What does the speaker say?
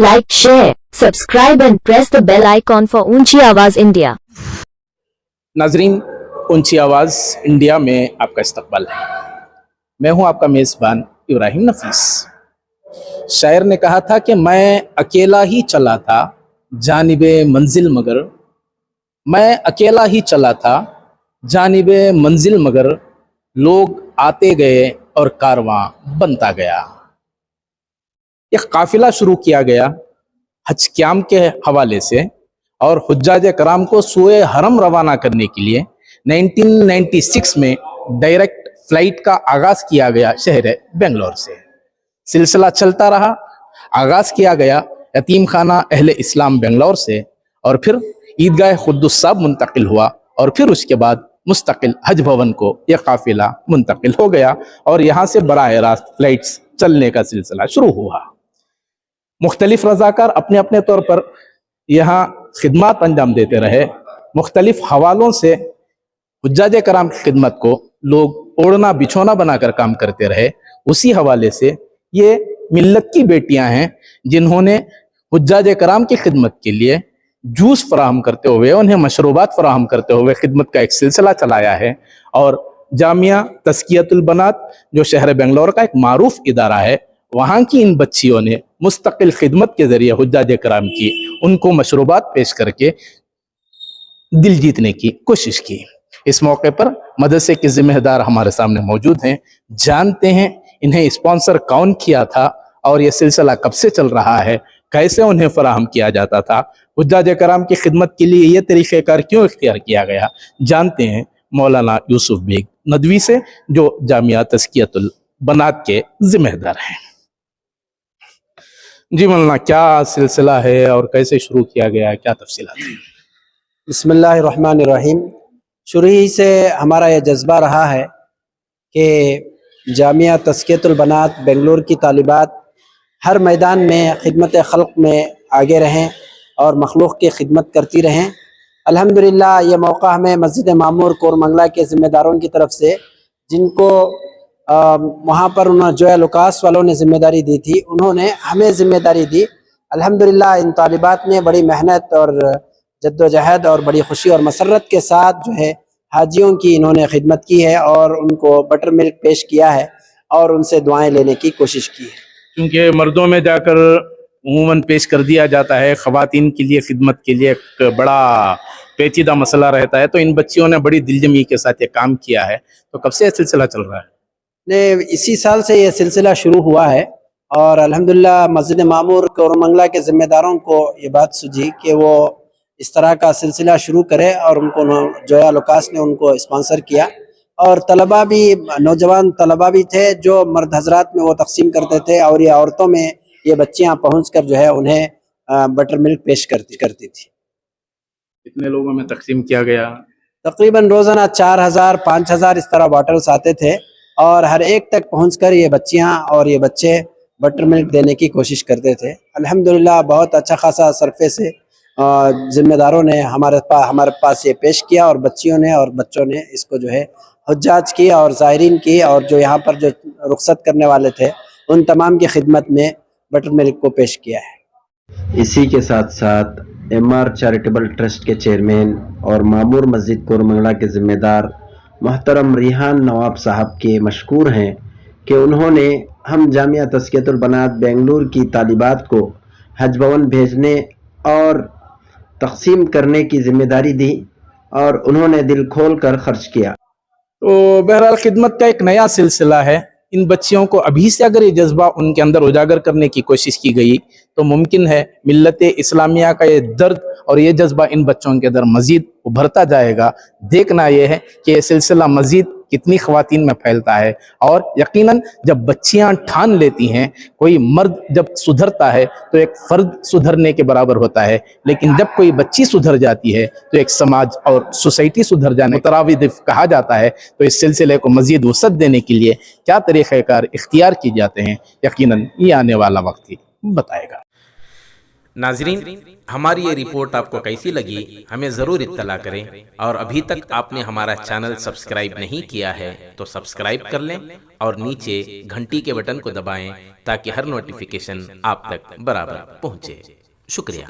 like, share, subscribe and press the bell icon for ऊंची आवाज India. नाजरीन, ऊंची आवाज़ इंडिया में आपका इस्तकबाल है। मैं हूं आपका मेज़बान इब्राहिम नफीस। शायर ने कहा था कि मैं अकेला ही चला था जानिबे मंजिल मगर, मैं अकेला ही चला था जानिबे मंजिल मगर, लोग आते गए और कारवां बनता गया। एक काफिला शुरू किया गया हज क्याम के हवाले से और हुज्जाज कराम को सूए हरम रवाना करने के लिए 1996 में डायरेक्ट फ्लाइट का आगाज किया गया शहर बेंगलोर से। सिलसिला चलता रहा। आगाज किया गया यतीम खाना अहले इस्लाम बेंगलोर से और फिर ईदगाह खुद्दुस साहब मुंतकिल हुआ और फिर उसके बाद मुस्तकिल हज भवन को यह काफिला मुंतकिल हो गया और यहाँ से बराह रास्त फ्लाइट्स चलने का सिलसिला शुरू हुआ। मुख्तलिफ रज़ाकार अपने अपने तौर पर यहाँ खिदमत अंजाम देते रहे। मुख्तलिफ हवालों से हुज्जाज कराम की खिदमत को लोग ओढ़ना बिछोना बनाकर काम करते रहे। उसी हवाले से ये मिल्लत की बेटियां हैं जिन्होंने हुज्जाज कराम की खिदमत के लिए जूस फराहम करते हुए, उन्हें मशरूबात फराहम करते हुए खिदमत का एक सिलसिला चलाया है। और जामिया तस्कियतुल बनात जो शहर बेंगलोर का एक मारूफ इदारा है, वहाँ की इन बच्चियों ने मुस्तकिल खिदमत के जरिए हुज्जाज कराम की उनको मशरूबात पेश करके दिल जीतने की कोशिश की। इस मौके पर मदरसे के जिम्मेदार हमारे सामने मौजूद हैं। जानते हैं इन्हें स्पॉन्सर कौन किया था और ये सिलसिला कब से चल रहा है, कैसे उन्हें फराहम किया जाता था, हुज्जाज कराम की खिदमत के लिए ये तरीक़ेकार क्यों इख्तियार किया गया। जानते हैं मौलाना यूसुफ बेग नदवी से, जो जामिया तस्कियतुल बनात के जिम्मेदार हैं। जी मौलाना, क्या सिलसिला है और कैसे शुरू किया गया, क्या तफसीलात हैं? बिस्मिल्लाहिर्रहमानिर्रहीम। शुरू ही से हमारा यह जज्बा रहा है कि जामिया तस्कियतुल बनात बेंगलोर की तालिबात हर मैदान में खिदमत खल्क़ में आगे रहें और मखलूक़ की खिदमत करती रहें। अल्हम्दुलिल्लाह ये मौका हमें मस्जिद मामूर कोरमंगला के ज़िम्मेदारों की तरफ से, जिनको वहाँ पर उन्होंने जोया लुकास वालों ने ज़िम्मेदारी दी थी, उन्होंने हमें ज़िम्मेदारी दी। अल्हम्दुलिल्लाह इन तालिबात ने बड़ी मेहनत और जद्दोजहद और बड़ी खुशी और मसरत के साथ जो है हाजियों की इन्होंने खिदमत की है और उनको बटर मिल्क पेश किया है और उनसे दुआएं लेने की कोशिश की है। क्योंकि मर्दों में जाकर उमूमन पेश कर दिया जाता है, ख़वातीन के लिए खिदमत के लिए एक बड़ा पेचीदा मसला रहता है, तो इन बच्चियों ने बड़ी दिलजमी के साथ ये काम किया है। तो कब से ये सिलसिला चल रहा है? इसी साल से ये सिलसिला शुरू हुआ है और अल्हम्दुलिल्लाह मस्जिद मामूर कोरमंगला के ज़िम्मेदारों को ये बात सूझी कि वो इस तरह का सिलसिला शुरू करे और उनको जोया लुकास ने उनको स्पॉन्सर किया। और तलबा भी, नौजवान तलबा भी थे जो मर्द हजरात में वो तकसीम करते थे और ये औरतों में ये बच्चियां पहुंचकर जो है उन्हें बटर मिल्क पेश करती थी। कितने लोगों में तकसीम किया गया? तकरीबन रोज़ाना 4000 5000 इस तरह बॉटल्स आते थे और हर एक तक पहुंचकर ये बच्चियां और ये बच्चे बटर मिल्क देने की कोशिश करते थे। अल्हम्दुलिल्लाह बहुत अच्छा खासा सरफे से ज़िम्मेदारों ने हमारे पास ये पेश किया और बच्चियों ने और बच्चों ने इसको जो है हुज्जाज की और ज़ायरीन की और जो यहाँ पर जो रुखसत करने वाले थे उन तमाम की खिदमत में बटर मिल्क को पेश किया है। इसी के साथ साथ MR चैरिटेबल ट्रस्ट के चेयरमैन और मामूर मस्जिद कोरमंगला के ज़िम्मेदार मोहतरम रिहान नवाब साहब के मशकूर हैं कि उन्होंने हम जामिया तस्कियतुल बनात बेंगलुरु की तालिबात को हज भवन भेजने और तकसीम करने की ज़िम्मेदारी दी और उन्होंने दिल खोल कर खर्च किया। तो बहरहाल खिदमत का एक नया सिलसिला है। इन बच्चियों को अभी से अगर ये जज्बा उनके अंदर उजागर करने की कोशिश की गई तो मुमकिन है मिल्लत इस्लामिया का ये दर्द और ये जज्बा इन बच्चों के अंदर मज़ीद उभरता जाएगा। देखना यह है कि ये सिलसिला मज़ीद कितनी ख़वातीन में फैलता है। और यकीनन जब बच्चियां ठान लेती हैं, कोई मर्द जब सुधरता है तो एक फ़र्द सुधरने के बराबर होता है, लेकिन जब कोई बच्ची सुधर जाती है तो एक समाज और सोसाइटी सुधर जाने मुतराविदिफ कहा जाता है। तो इस सिलसिले को मज़ीद वसअत देने के लिए क्या तरीक़ेकार इख्तियार किए जाते हैं, यकीनन ये आने वाला वक्त ही बताएगा। ناظرین، ہماری یہ رپورٹ آپ کو کیسی لگی ہمیں ضرور اطلاع کریں، اور ابھی تک آپ نے ہمارا چینل سبسکرائب نہیں کیا ہے تو سبسکرائب کر لیں اور نیچے گھنٹی کے بٹن کو دبائیں تاکہ ہر نوٹیفیکیشن آپ تک برابر پہنچے۔ شکریہ۔